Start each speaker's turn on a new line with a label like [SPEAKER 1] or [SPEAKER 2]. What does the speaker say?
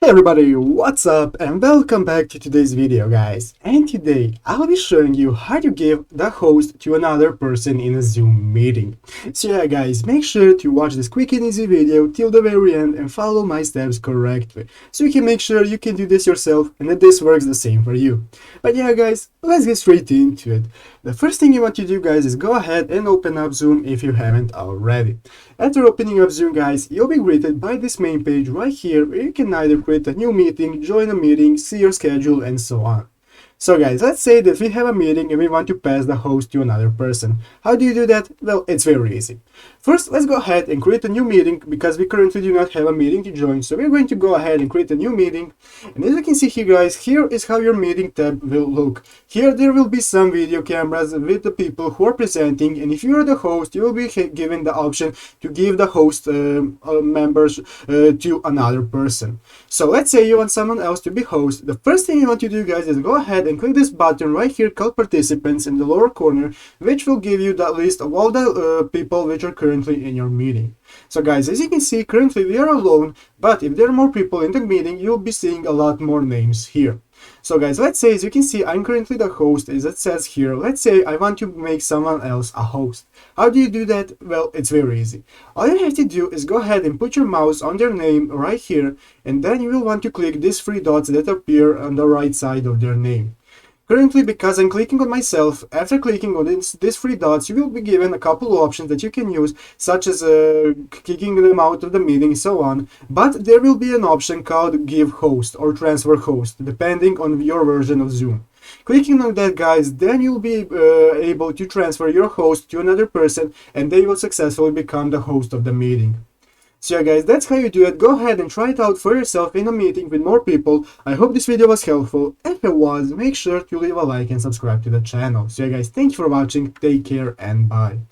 [SPEAKER 1] Hey everybody, what's up and welcome back to today's video, guys. And today I'll be showing you how to give the host to another person in a Zoom meeting. So yeah guys, make sure to watch this quick and easy video till the very end and follow my steps correctly, so you can make sure you can do this yourself and that this works the same for you. But yeah guys, let's get straight into it. The first thing you want to do, guys, is go ahead and open up Zoom if you haven't already. After opening up Zoom, guys, you'll be greeted by this main page right here where you can either create a new meeting, join a meeting, see your schedule, and so on. So guys, let's say that we have a meeting and we want to pass the host to another person. How do you do that? Well, it's very easy. First, let's go ahead and create a new meeting because we currently do not have a meeting to join. So we're going to go ahead and create a new meeting. And as you can see here, guys, here is how your meeting tab will look. Here there will be some video cameras with the people who are presenting. And if you are the host, you will be given the option to give the host members to another person. So let's say you want someone else to be host. The first thing you want to do, guys, is go ahead and click this button right here called participants in the lower corner, which will give you the list of all the people which are currently in your meeting. So guys, as you can see, currently we are alone, but if there are more people in the meeting, you'll be seeing a lot more names here. So guys, let's say, as you can see, I'm currently the host, as it says here. Let's say I want to make someone else a host. How do you do that? Well, it's very easy. All you have to do is go ahead and put your mouse on their name right here, and then you will want to click these three dots that appear on the right side of their name. Currently, because I'm clicking on myself, after clicking on these three dots, you will be given a couple of options that you can use, such as kicking them out of the meeting and so on. But there will be an option called Give Host or Transfer Host, depending on your version of Zoom. Clicking on that, guys, then you'll be able to transfer your host to another person, and they will successfully become the host of the meeting. So yeah guys, that's how you do it. Go ahead and try it out for yourself in a meeting with more people. I hope this video was helpful. If it was, make sure to leave a like and subscribe to the channel. So yeah guys, thank you for watching, take care and bye.